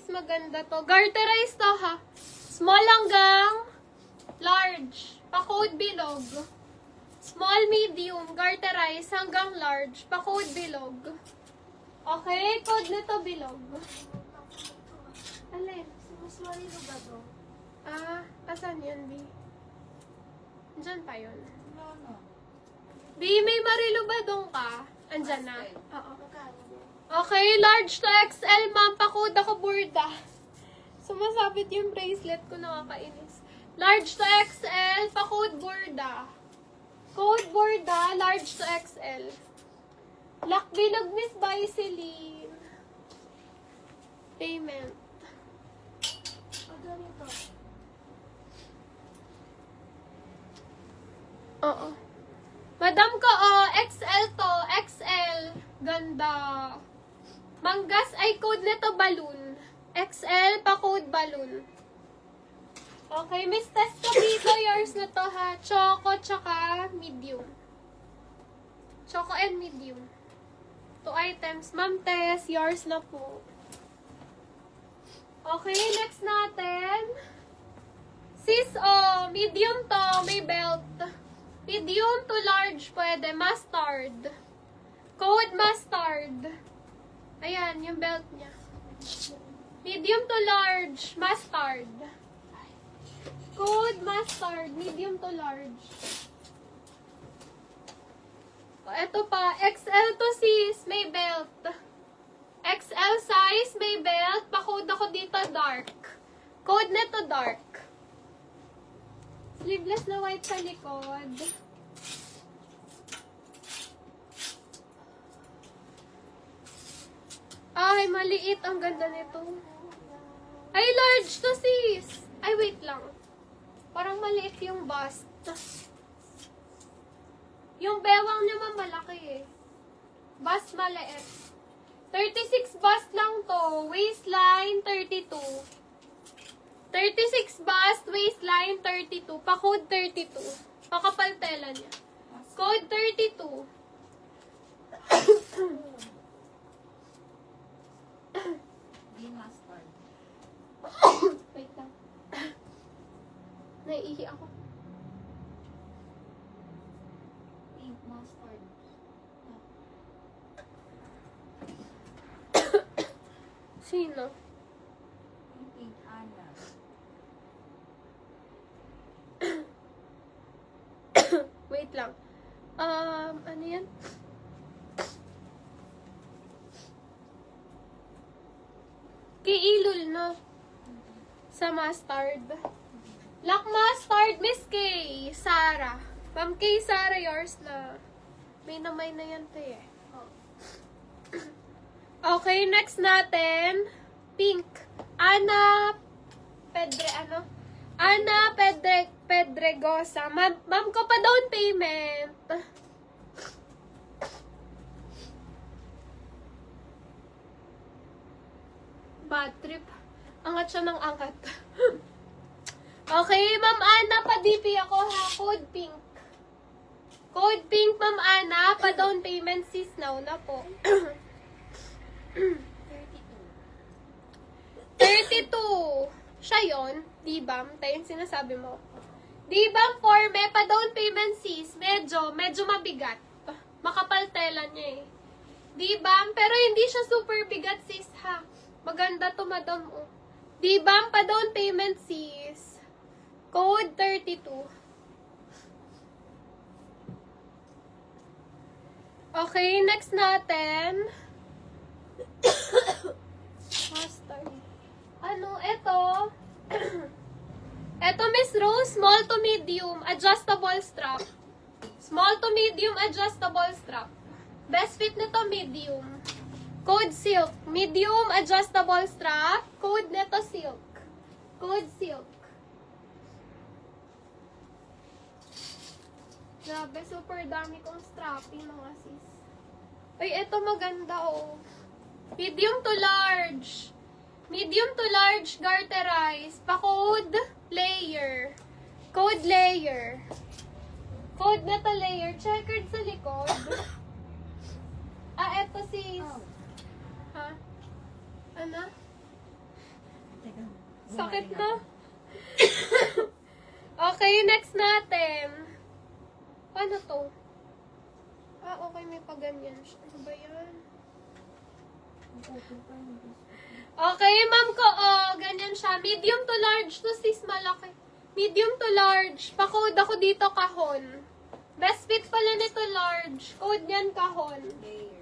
maganda to. Garterize to, ha? Small hanggang large. Pa-code bilog. Small, medium, garterize hanggang large. Pa-code bilog. Okay, code nito bilog. Alin? Mas marilo ba to? Asan yun, B? Diyan pa yun. No. B, may marilo ba doon ka? Andyan na. Oo. Magkano? Okay, large to XL, ma'am. Pa-code ako, burda. Sumasabit yung bracelet ko, nakakainis. Large to XL, pa-code burda. Code burda, large to XL. Lock bilog, Miss Biceline. Payment. Ganito. Oo. Madam ko, XL to, XL. Ganda. Manggas ay code nito balloon. XL pa code balloon. Okay, Miss Tess Capito, yours na to ha. Choco, tsaka medium. Choco and medium. 2 items. Ma'am Tess, yours na po. Okay, next natin. Sis, medium to, may belt. Medium to large, pwede. Mustard. Code mustard. Ayan, yung belt niya. Medium to large, mustard. Code mustard, medium to large. Ito pa, XL to sis, may belt. XL size, may belt. Pa-code ako dito, dark. Code nito, dark. Sleeveless na white sa likod. Ay, maliit. Ang ganda nito. Ay, large to sis. Ay, wait lang. Parang maliit yung bust. Yung bewang niya malaki eh. Bust maliit. 36 bust lang to. Waistline, 32. 36 bust, waistline, 32. Pa-code 32. Pakapal tela niya. Code 32. Di mustard. Wait lang. Naiihi ako. Pink mustard. Sino? Yung pink Ana. Wait lang. Ano yan? Kay Ilul, no? Sa mustard. Black mustard, Miss K. Sarah. Ma'am K. Sarah, yours na. May namay na yan, te eh. Okay, next natin. Pink. Ana Pedregosa. Ma'am ko pa down payment. Bad trip. Angat siya ng angat. Okay, Ma'am Ana, pa-DP ako ha. Code pink. Code pink, Ma'am Ana. Pa-down payment sis now na po. 32. Siya yun. Dibam. Tayo yung sinasabi mo. Dibam forme, pa-down payment sis. Medyo mabigat. Makapal tela niya eh. Dibam, pero hindi siya super bigat sis ha. Maganda to madam oh. Dibam, pa-down payment sis. Code 32. Okay, next natin. Mustard. Ano, ito. Ito, Miss Rose, small to medium, adjustable strap. Small to medium, adjustable strap. Best fit nito, medium. Code silk. Medium, adjustable strap. Code nito, silk. Code silk. Grabe, super dami kong strappy, mga sis. Ay, ito maganda, oh. Medium to large. Medium to large, garterize. Pa-code, layer. Code layer. Code na to layer. Checkered sa likod. Eto sis. Ha? Ano? Sakit na. Okay, next natin. Paano to? Ah, okay, may paganyan siya. Ano ba yan? Okay, ma'am ko, ganyan siya. Medium to large to sis, malaki. Medium to large. Pa-code ako dito, kahon. Best fit pala nito, large. Code yan, kahon. Layer.